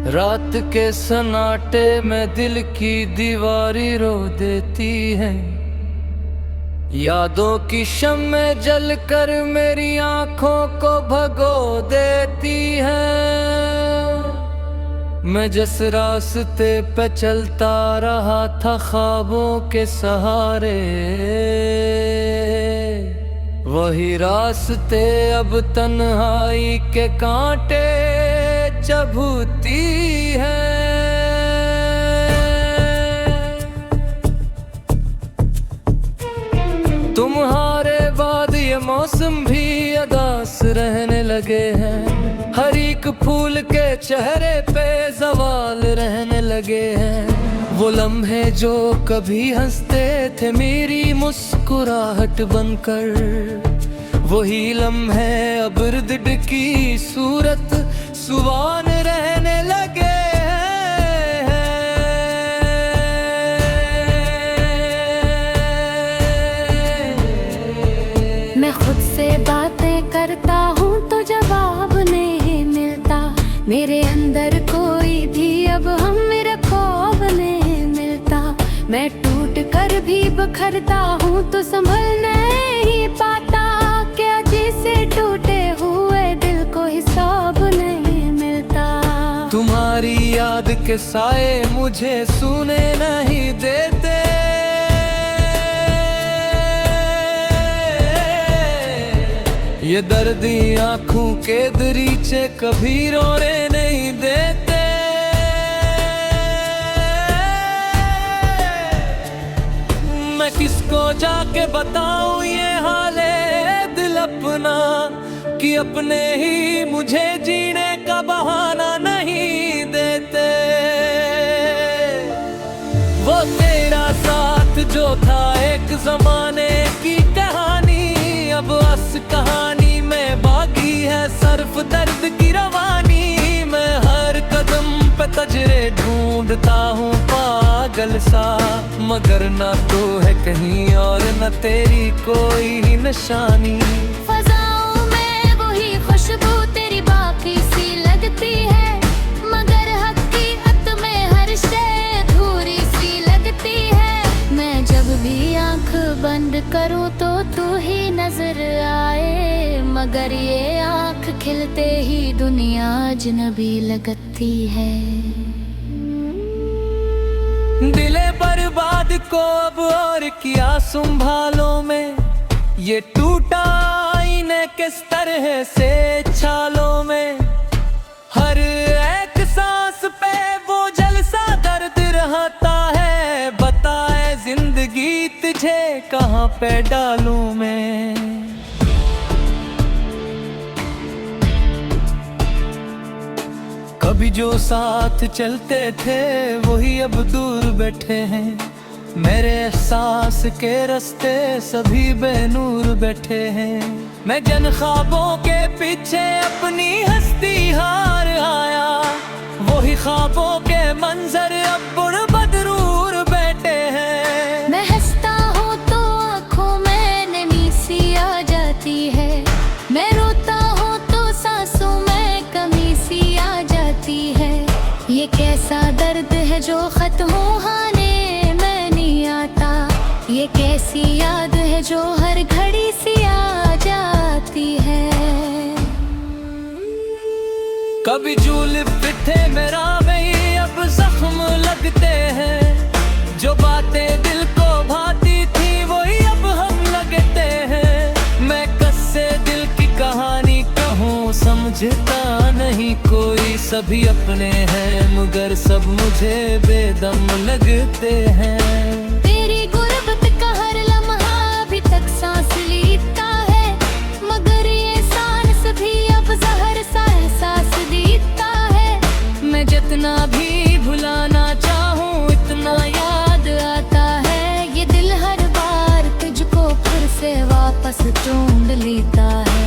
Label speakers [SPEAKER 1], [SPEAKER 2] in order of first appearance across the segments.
[SPEAKER 1] रात के सन्नाटे में दिल की दीवारी रो देती है। यादों की शम्में जल कर मेरी आंखों को भगो देती है। मैं जिस रास्ते पे चलता रहा था ख्वाबों के सहारे, वही रास्ते अब तन्हाई के कांटे चुभती है। तुम्हारे बाद ये मौसम भी अदास रहने लगे हैं। हर एक फूल के चेहरे पे ज़वाल रहने लगे हैं। वो लम्हे जो कभी हंसते थे मेरी मुस्कुराहट बनकर, वही लम्हे अब दिल की सूरत सुवान रहने लगे हैं।
[SPEAKER 2] मैं खुद से बातें करता हूँ तो जवाब नहीं मिलता। मेरे अंदर कोई भी अब हम मेरा ख्वाब नहीं मिलता। मैं टूट कर भी बिखरता हूँ तो संभल नहीं पाता। क्या जिसे टूटे हुए दिल को हिसाब नहीं मिलता।
[SPEAKER 1] तुम्हारी याद के साए मुझे सूने नहीं देते। ये दर्दी आँखों के दरीचे कभी रोने नहीं देते। मैं किसको जाके बताऊं ये हाले दिल अपना, कि अपने ही मुझे जीने का बहाना नहीं देते। वो तेरा साथ जो था एक जमाने की कहानी, अब अस कहानी में बाकी है सिर्फ दर्द की रवानी। मैं हर कदम पे तजरे ढूंढता हूँ पागल सा, मगर ना तो है कहीं और न तेरी कोई निशानी।
[SPEAKER 2] फज़ाओं में वही खुशबू तेरी बाकी सी लगती है, मगर हकीकत में हर शय अधूरी सी लगती है। मैं जब भी आंख बंद करूँ तो तू ही नजर आए, मगर ये आंख खिलते ही दुनिया अजनबी लगती है।
[SPEAKER 1] दिले बर्बाद को अब और किया संभालो में, ये टूटा आईने किस तरह से छालों में। हर एक सांस पे वो जलसा दर्द रहता है, बताए जिंदगी तुझे कहाँ पे डालूं मैं। कभी जो साथ चलते थे वही अब दूर बैठे हैं। मेरे एहसास के रास्ते सभी बेनूर बैठे हैं। मैं जन ख्वाबों के पीछे अपनी हस्ती हार आया, वही ख्वाबों के मंजर अब बुढ़ बदरूर बैठे हैं।
[SPEAKER 2] मैं हंसता हूँ तो आँखों में नमी सी आ जाती है, मैं रोता हूँ तो सांसों में कमी सी आ जाती है। ये कैसा दर्द है जो खत्म होने में नहीं आता, ये कैसी याद है जो हर घड़ी सी आ जाती है।
[SPEAKER 1] कभी झूल पिटे मेरा में अब जख्म लगते हैं, जो बातें दिल को भाती थी वही अब हम लगते हैं। मैं कस्से दिल की कहानी कहूँ समझता नहीं कोई, सभी अपने हैं मगर सब मुझे बेदम लगते हैं।
[SPEAKER 2] तेरी गुर्बत का हर लम्हा अभी तक सांस लेता है, मगर ये सांस भी अब जहर सा एहसास देता है। मैं जितना भी भुलाना चाहूँ इतना याद आता है, ये दिल हर बार तुझको फिर से वापस ढूंढ लेता है।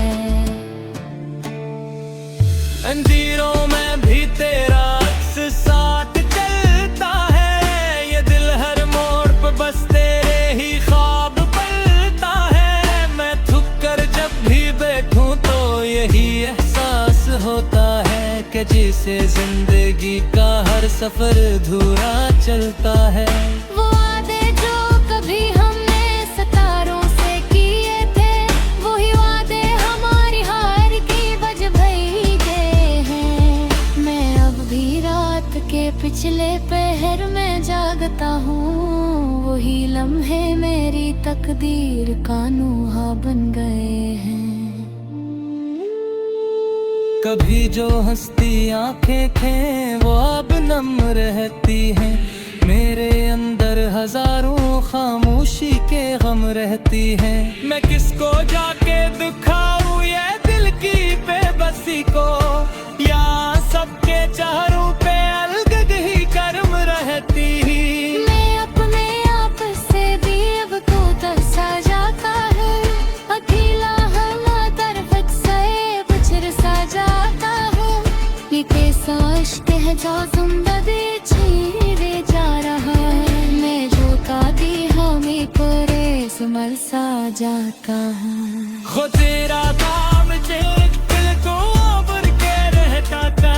[SPEAKER 1] अंधेरों में भी तेरा अक्स साथ चलता है, ये दिल हर मोड़ पर बस तेरे ही ख्वाब पलता है। मैं थक कर जब भी बैठूं तो यही एहसास होता है कि से जिंदगी का हर सफर अधूरा चलता है।
[SPEAKER 2] वो वादे जो कभी हमने सितारों से किए थे, वही वादे हमारी हार की वजह भीगे हैं। मैं अब भी रात के पिछले पहर में जागता हूँ, वही लम्हे मेरी तकदीर का नुहा बन गए हैं।
[SPEAKER 1] कभी जो हंसती आंखें थे वो अब नम रहती हैं। मेरे अंदर हजारों खामोशी के गम रहती हैं। मैं किसको जाके दिखाऊं ये दिल की बेबसी को, या सबके चेहरों पे अलग ही कर्म रहती।
[SPEAKER 2] मैं अपने आप से भी अब तो तरसा जाता है, अकेला हला तरफत से बचर सा जाता है। ये कैसा इश्क है जो जिंदगी छीने जा रहा है, मैं जो काती हमें परेश मर सा जाता हूँ।
[SPEAKER 1] खो तेरा काम चेक दिल को उबर के रहता था,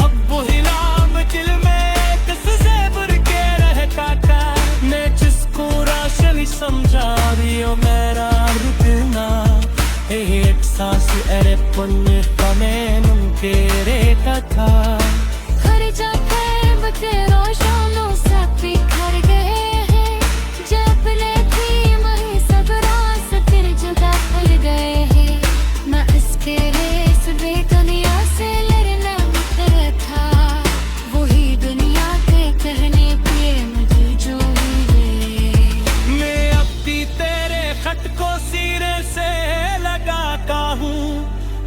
[SPEAKER 1] अब वही नाम दिल में किससे बुर के रहता था। मैं जिसको राशि समझा दियो मेरा रुकना, एक सांस अरे पुण्य कमें नुके रहता था।
[SPEAKER 2] खर्चा फैब के रोशनों से बिखर गए हैं, जब ले थी वही सब रास फिर जुदा खुल गए हैं। मैं इसके रेस बेदुनिया से लड़ना मुझे था, वही दुनिया के कहने पे मुझे जो हुए।
[SPEAKER 1] मैं अब भी तेरे खत को सिरे से लगाता हूँ,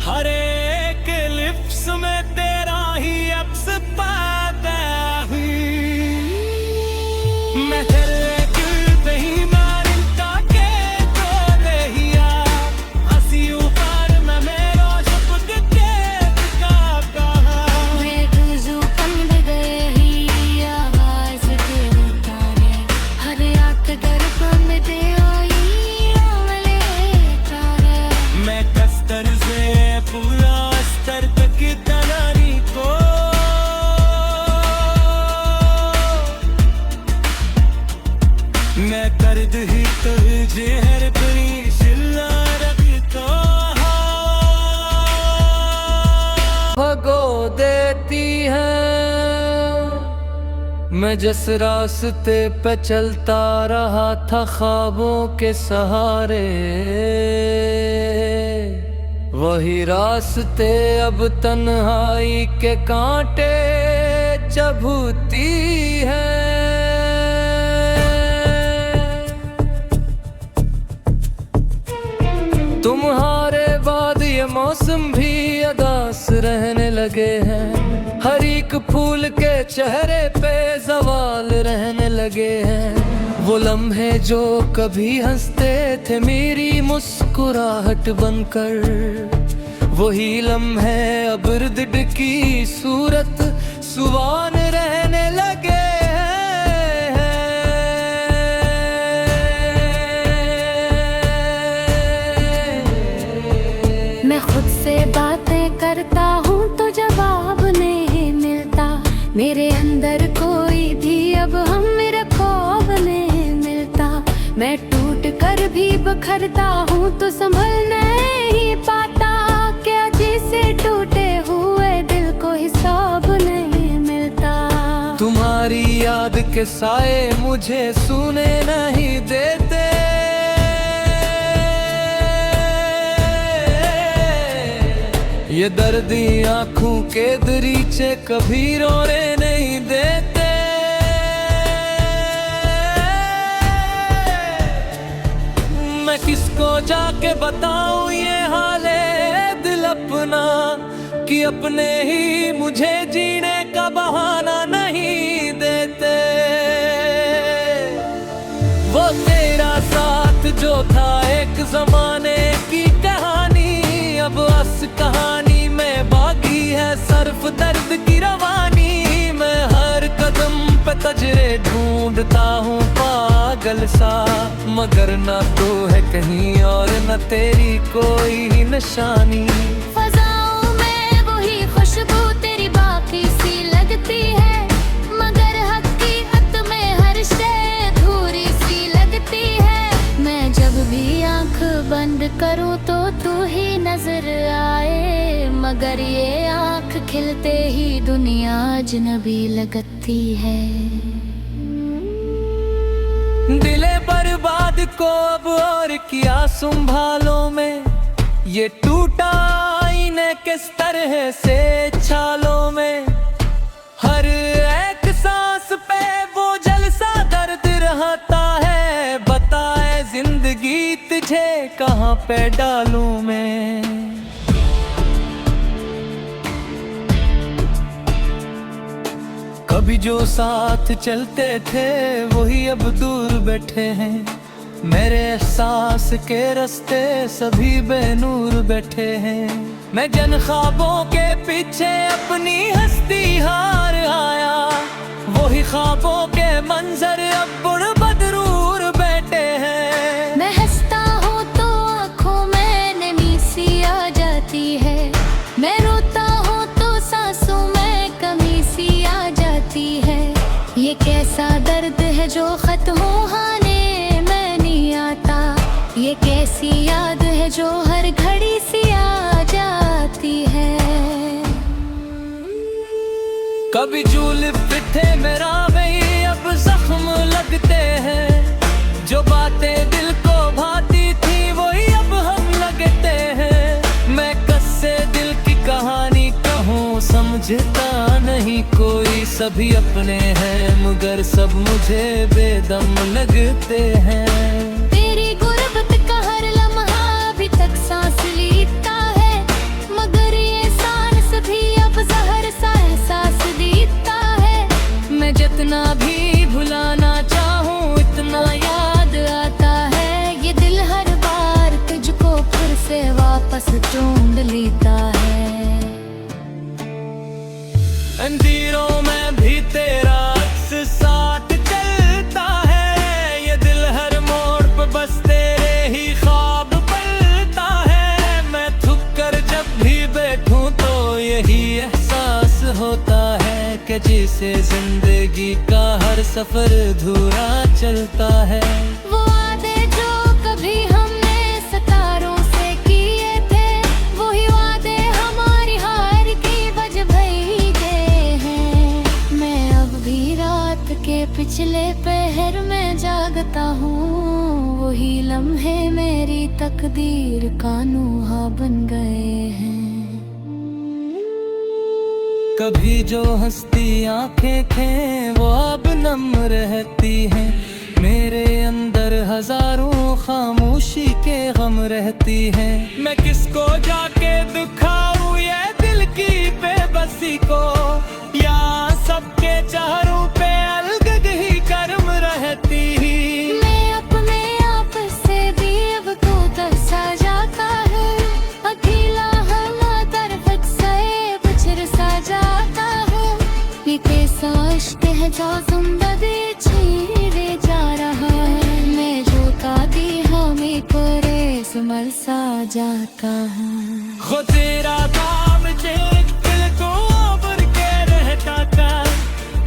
[SPEAKER 1] हर एक लिप्स में तेरा ही अक्स पाता हूँ। मैं तेरे दिल पे ही मारिता के तो दहिया, हंसी ऊपर मैं मेरा शब्द के गाता हूँ।
[SPEAKER 2] मैं गुजू बंद गए ही आवाज के उतारे, हर आंख दर्पण में दे आई अमले तारे।
[SPEAKER 1] मैं कस्तर से पूरा अस्तर तक तनारी को, मैं कर्द ही तुझे हर परी शिल्ला रखता। भगो देती है मैं जिस रास्ते पे चलता रहा था ख्वाबों के सहारे, वही रास्ते अब तन्हाई के कांटे चुभती है। तुम्हारे बाद ये मौसम भी अदास रहने लगे हैं, हर एक फूल के चेहरे पे जवाल रहने लगे हैं। वो लम्हे जो कभी हंसते थे मेरी मुस्कुराहट बनकर, वही लम्हे अब इर्द की सूरत सुवान रहने लगे हैं।
[SPEAKER 2] मैं खुद से बातें करता हूँ तो जवाब नहीं मिलता, मेरे अंदर कोई भी अब हम मेरा ख्वाब नहीं मिलता। मैं टूट कर भी बखरता हूँ तो संभल नहीं पाता, क्या जिसे टूटे हुए दिल को हिसाब नहीं मिलता।
[SPEAKER 1] तुम्हारी याद के साए मुझे सूने नहीं देते, ये दर्दी आंखों के दरीचे कभी रोने नहीं देते। मैं किसको जाके बताऊं ये हाले दिल अपना, कि अपने ही मुझे जीने का बहाना नहीं देते। वो तेरा साथ जो था एक जमाने की कहानी, अब अस कहानी में बाकी है सिर्फ दर्द की रवानी। मैं हर कदम पे तजरे ढूंढता हूँ पागल सा, मगर ना तो है कहीं और न तेरी कोई निशानी।
[SPEAKER 2] फजाओं में वही खुशबू तेरी अजनबी लगती है।
[SPEAKER 1] दिले बर्बाद को अब और किया संभालो में, ये टूटा आईने किस तरह से छालों में। हर एक सांस पे वो जलसा दर्द रहता है, बताए जिंदगी तुझे कहाँ पे डालूं मैं। कभी जो साथ चलते थे वही अब दूर बैठे हैं, मेरे एहसास के रास्ते सभी बेनूर बैठे हैं। मैं जन ख्वाबों के पीछे अपनी हस्ती हार आया, वही ख्वाबों के मंजर अब बुढ़ बदरूर बैठे हैं।
[SPEAKER 2] मैं हंसता हूँ तो आँखों में नमी सी आ जाती है, मैं रोता हूँ तो सांसों में कमी सी आ जाती है। ये कैसा दर्द है जो खत्म होने में नहीं आता, ये कैसी याद है जो हर घड़ी सी आ जाती है।
[SPEAKER 1] कभी झूल पिटे मेरा वही अब जख्म लगते हैं, जो बातें दिल को भाती थी वही अब हम लगते हैं। मैं कस्से दिल की कहानी कहूँ समझता नहीं कोई, सभी अपने हैं मगर सब मुझे बेदम लगते हैं।
[SPEAKER 2] तेरी गुर्बत का हर लम्हा अभी तक सांस लेता है, मगर ये सांस भी अब जहर सा एहसास देता है।
[SPEAKER 1] मैं जितना भी भुलाना चाहूँ इतना याद आता है,
[SPEAKER 2] ये दिल हर बार तुझको फिर से वापस ढूंढ लेता है।
[SPEAKER 1] अंधेरों में भी तेरा अक्स साथ चलता है, ये दिल हर मोड़ पे बस तेरे ही ख्वाब पलता है। मैं थक कर जब भी बैठूं तो यही एहसास होता है कि जैसे जिंदगी का हर सफर अधूरा चलता है।
[SPEAKER 2] वो वादे जो कभी हमने सितारों से किए थे, वही वादे हमारी हार की वजह भई गए हैं। मैं अब भी रात के पिछले पहर में जागता हूँ, वही लम्हे मेरी तकदीर का नूहा बन गए हैं।
[SPEAKER 1] कभी जो हंसती आंखें थे वो अब नम रहती हैं, मेरे अंदर हजारों खामोशी के गम रहती हैं। मैं किसको जाके दिखाऊं ये दिल की बेबसी को, या सबके चेहरों पे अलग ही कर्म रहती।
[SPEAKER 2] मैं अपने आप से भी अब तो तरसा जाता है, अकेला हला तरफ से बिछड़ सा जाता है। ये कैसा इश्क है जो जिंदगी छीने जा रहा है, मैं जो ताती हमें परेश मर सा जाता है।
[SPEAKER 1] खो तेरा दाम जे दिल को भर के रहता था,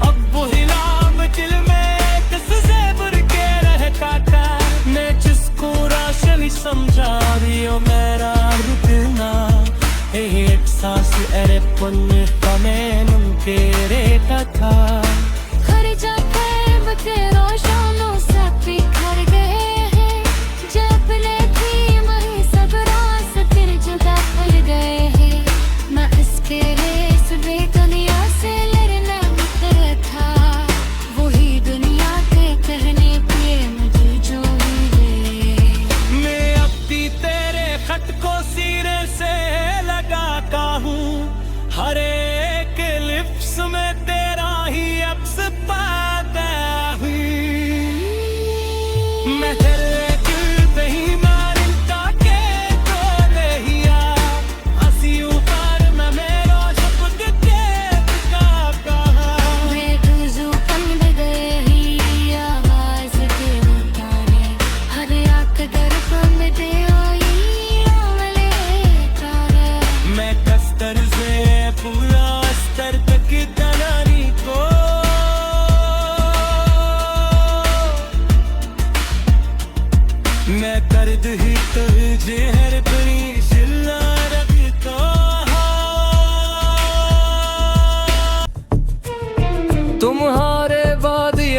[SPEAKER 1] अब वही नाम दिल में किससे भर के रहता था। मैं जिसको राशन समझा दियो मेरा रुकना, एक सांस अरे पुण्य कमें मुमके रहता था।
[SPEAKER 2] खर्चा प्रेम के रोशनों से बिखर गए हैं, जब ले थी वही सब रास फिर जुदा पड़ गए हैं। मैं इसके रेस बे दुनिया से लड़ना उतर था, वही दुनिया के कहने पे मुझे जो हुए।
[SPEAKER 1] मैं अब भी तेरे खत को सिरे से लगाता हूँ, हर एक लिप्स में तेरा ही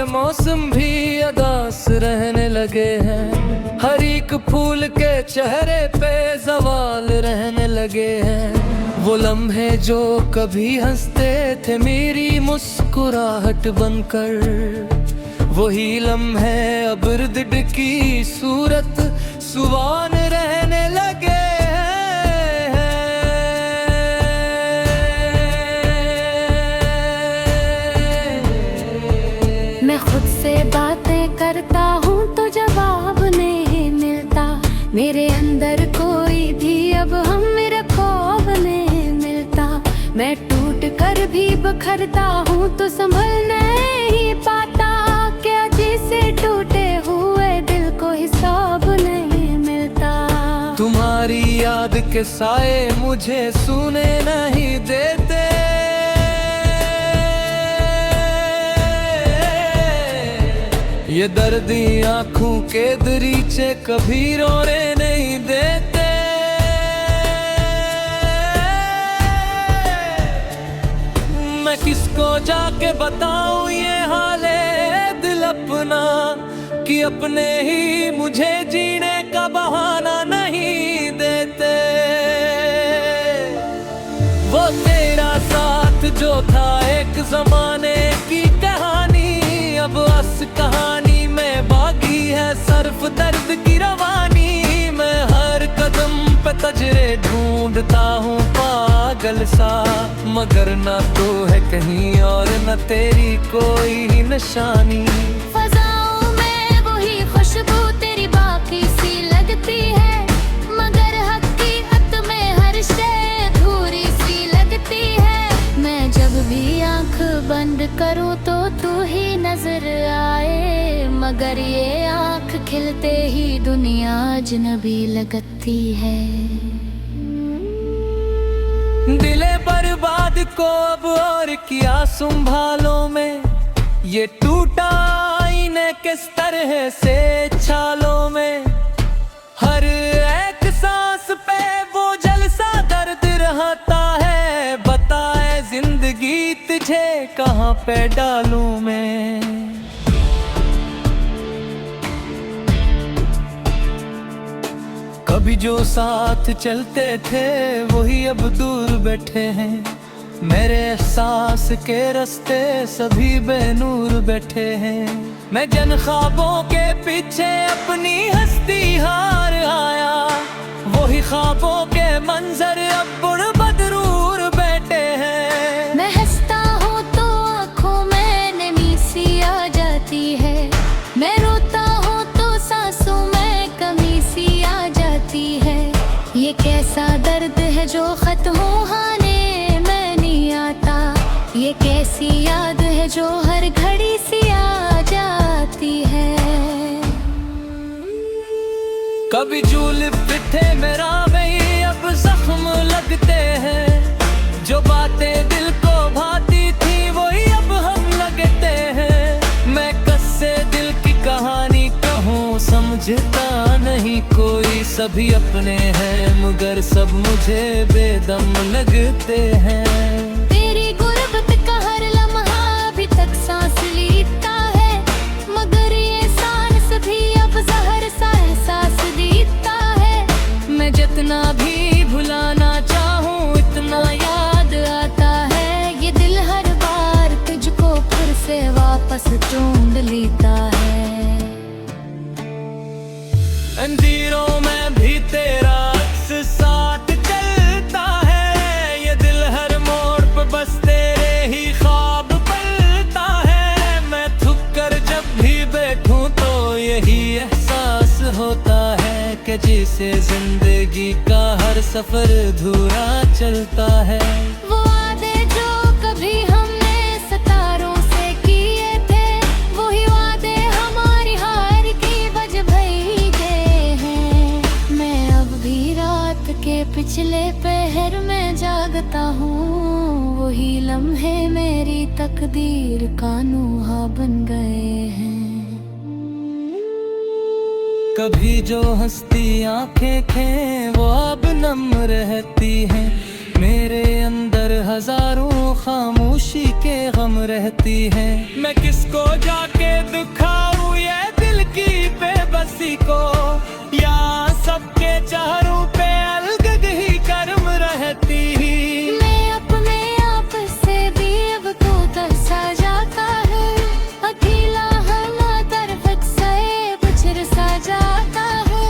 [SPEAKER 1] ये मौसम भी उदास रहने लगे हैं। हर एक फूल के चेहरे पे ज़वाल रहने लगे हैं। वो लम्हे जो कभी हंसते थे मेरी मुस्कुराहट बनकर, वही लम्हे अब इर्द की सूरत सुवान रहने लगे।
[SPEAKER 2] मैं खुद से बातें करता हूँ तो जवाब नहीं मिलता। मेरे अंदर कोई भी अब हम मेरा ख्वाब नहीं मिलता। मैं टूट कर भी बखरता हूँ तो संभल नहीं पाता। क्या जिसे टूटे हुए दिल को हिसाब नहीं मिलता।
[SPEAKER 1] तुम्हारी याद के साए मुझे सूने नहीं देते। ये दर्दी आँखों के दरीचे कभी रोने नहीं देते। मैं किसको जाके बताऊं ये हाले दिल अपना, कि अपने ही मुझे जीने का बहाना नहीं देते। वो तेरा साथ जो था एक जमाने की कहानी, अब बस कहानी में बाकी है सिर्फ दर्द की रवानी। मैं हर कदम पे तजरे ढूंढता हूँ पागल सा, मगर ना तो है कहीं और न तेरी कोई निशानी।
[SPEAKER 2] फज़ाओं में वही खुशबू तेरी बाकी सी लगती है, मगर हकीकत में हर शय अधूरी सी लगती है। मैं जब भी आँख बंद करूँ तो तू ही नजर आए, मगर ये आँख खिलते ही दुनिया अजनबी लगती है।
[SPEAKER 1] दिले बर्बाद को अब और किया संभालो में, ये टूटा आईने किस तरह से छालों में। हर एक सांस पे वो जलसा दर्द रहता है, बताए जिंदगी तुझे कहाँ पे डालूं मैं। कभी जो साथ चलते थे वही अब दूर बैठे हैं। मेरे एहसास के रास्ते सभी बेनूर बैठे हैं। मैं जन ख्वाबों के पीछे अपनी हस्ती हार आया, वही ख्वाबों के मंजर अब बुढ़ बदरूर बैठे हैं।
[SPEAKER 2] मैं हंसता हूँ तो आँखों में नमी सी आ जाती है, मैं रोता हूँ तो सांसों में कमी सी आ जाती है। ये कैसा दर्द है जो खत्म होने में नहीं आता, ये कैसी याद है जो हर घड़ी सी आ जाती है।
[SPEAKER 1] कभी झूल पिठे मेरा में अब जख्म लगते हैं, जो बातें दिल को भाती थी वही अब हम लगते हैं। मैं कस्से दिल की कहानी कहूँ समझता नहीं कोई, सभी अपने हैं मगर सब मुझे बेदम लगते हैं।
[SPEAKER 2] तेरी गुर्बत का हर लम्हा अभी तक सांस लेता है, मगर ये सांस भी अब जहर सा एहसास देता है। मैं जितना भी भुलाना चाहूँ इतना याद आता है, ये दिल हर बार तुझको फिर से वापस ढूंढ लेता है।
[SPEAKER 1] अंधेरों में भी तेरा अक्स साथ चलता है, ये दिल हर मोड़ पे बस तेरे ही ख्वाब पलता है। मैं थक कर जब भी बैठूं तो यही एहसास होता है कि जैसे जिंदगी का हर सफर अधूरा चलता है।
[SPEAKER 2] वो वादे जो कभी हमने सितारों से किए थे, वही वादे हमारी हार की वजह भीगे हैं। मैं अब भी रात के पिछले पहर में जागता हूँ, वही लम्हे मेरी तकदीर का नूहा बन गए हैं।
[SPEAKER 1] कभी जो हंसती आंखें थे वो अब नम रहती हैं। मेरे अंदर हजारों खामोशी के गम रहती है। मैं किसको जाके दिखाऊं ये दिल की बेबसी को, या सबके चेहरों पे अलग ही कर्म रहती।
[SPEAKER 2] मैं अपने आप से भी अब तो तरसा जाता है, अकेला हला तरफत से बचर सा जाता है।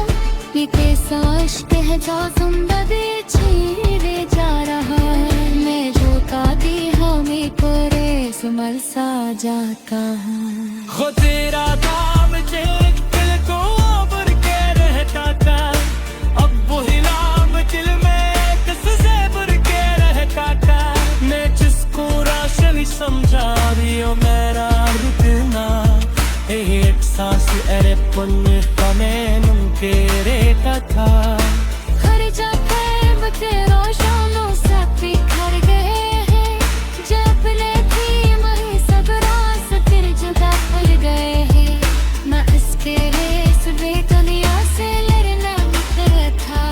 [SPEAKER 2] ये कैसा इश्क है जो जिंदगी छीने जा रहा है, मैं जो काती हमें परे सुमल सा जाता हूँ।
[SPEAKER 1] हो तेरा दाम जे दिल को उबर के रहता था, अब वही नाम दिल में किससे बुर के रहता था। मैं जिसको राशि समझा दियो मेरा रुकना, एक सांस अरे पुण्य का मैं मुमके रहता था।
[SPEAKER 2] हर जगह तेरा शानों से बिखर गए हैं, जब ले थी वही सब रास फिर जुदा खुल गए हैं। मैं इसके रेस दुनिया से लड़ना मुझे था,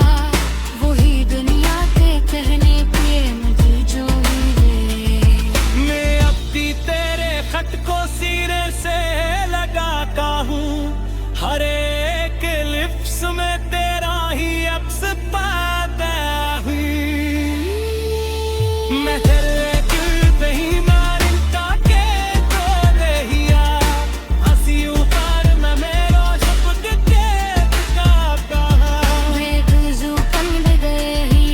[SPEAKER 2] वही दुनिया के कहने पे मुझे जो ही
[SPEAKER 1] मैं अब भी तेरे खत को सिरे से लगाता हूँ, हर एक लिप्स में तेरा ही अक्स पाता हूँ। मैं तेरे दिल पे ही मारता के तो रहिया, हंसी ऊपर मैं मेरा शब्द के गाता हूँ।
[SPEAKER 2] मैं गुजू कंद गए ही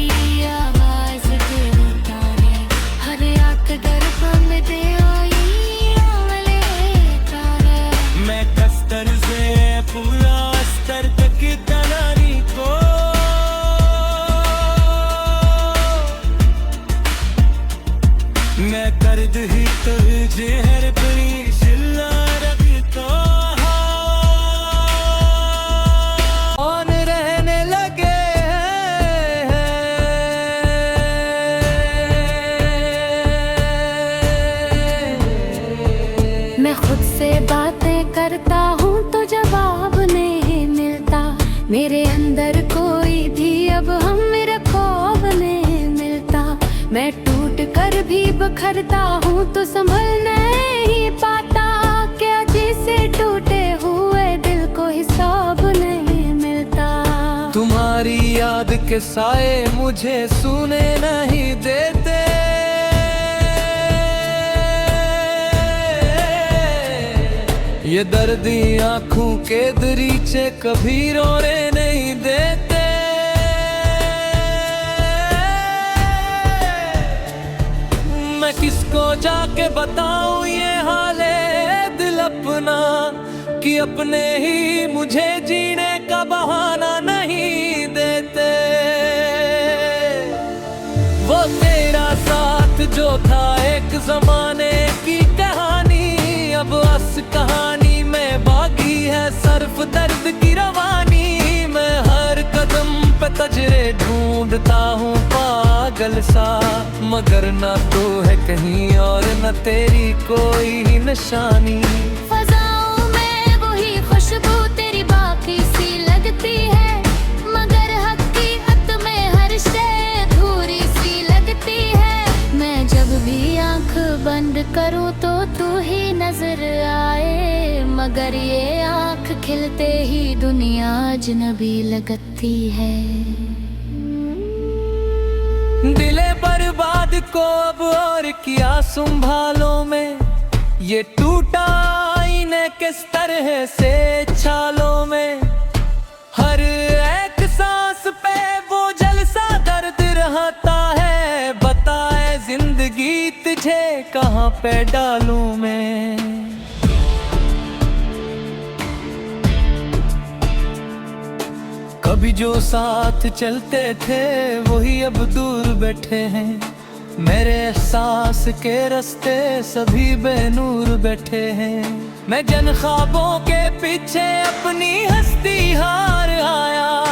[SPEAKER 2] आवाज तेरी तारे, हर आंख दर्पण में दे आई अमले तारे।
[SPEAKER 1] मैं कस्तर से पूरा अस्तर तक दलानी को, मैं कर्द ही तुझे हर परी शिल्ला रखता कौन रहने लगे हैं।
[SPEAKER 2] मैं खुद से बातें करता हूँ तो जवाब नहीं मिलता, मेरे अंदर कोई भी अब हम मेरा ख्वाब नहीं मिलता। मैं टूट कर भी बखरता हूँ तो संभल नहीं पाता, क्या जिसे टूटे हुए दिल को हिसाब नहीं मिलता।
[SPEAKER 1] तुम्हारी याद के साए मुझे सूने नहीं देते, ये दर्दी आंखों के दरीचे कभी रोने नहीं देते। मैं किसको जाके बताऊं ये हाले दिल अपना, कि अपने ही मुझे जीने का बहाना नहीं देते। वो तेरा साथ जो था एक जमाने की कहानी, अब अस कहानी में बाकी है सर्फ दर्द की रवानी। मैं हर कदम पे तजरे ढूंढता हूँ पागल सा, मगर ना तो है कहीं और न तेरी कोई निशानी।
[SPEAKER 2] फजाओं में वही खुशबू तेरी बाकी सी लगती है, मगर हकीकत में हर शय अधूरी सी लगती है। मैं जब भी आंख बंद करूँ तो तू ही नजर आए, मगर ये आंख खिलते ही दुनिया अजनबी लगती है।
[SPEAKER 1] दिले बर्बाद को अब और किया संभालो में, ये टूटा आईने किस तरह से छालों में। हर एक सांस पे वो जलसा दर्द रहता है, बताए जिंदगी तुझे कहाँ पे डालूं मैं। कभी जो साथ चलते थे वही अब दूर बैठे हैं, मेरे एहसास के रास्ते सभी बेनूर बैठे हैं। मैं जन ख्वाबों के पीछे अपनी हस्ती हार आया,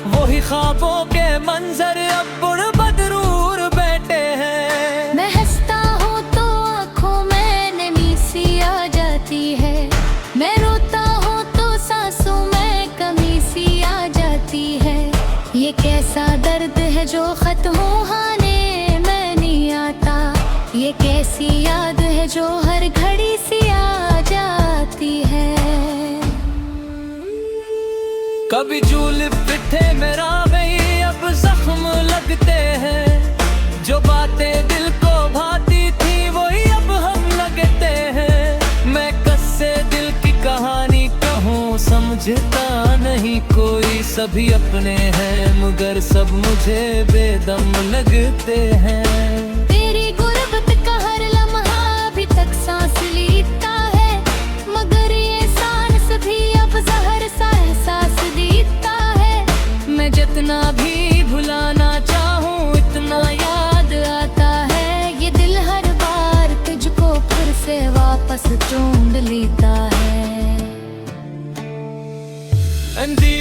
[SPEAKER 1] वही ख्वाबों के मंजर अब बुढ़ बदरूर बैठे हैं।
[SPEAKER 2] मैं हंसता हूँ तो आँखों में नमी सी आ जाती है, मैं रोता हूँ तो सांसों में कमी सी आ जाती है। ये कैसा दर्द है जो खत्म होने जो हर घड़ी सी आ जाती है।
[SPEAKER 1] कभी झूल पिट्ठे मेरा में अब जख्म लगते हैं, जो बातें दिल को भाती थी वही अब हम लगते हैं। मैं कस्से दिल की कहानी कहूँ समझता नहीं कोई, सभी अपने हैं मगर सब मुझे बेदम लगते हैं।
[SPEAKER 2] तेरी गुर्बत का हर लम्हा अभी तक सांस लेता है, मगर ये सांस भी अब जहर सा एहसास देता है। मैं जितना भी भुलाना चाहूँ इतना याद आता है, ये दिल हर बार तुझको फिर से वापस ढूंढ लेता है।
[SPEAKER 1] अंधी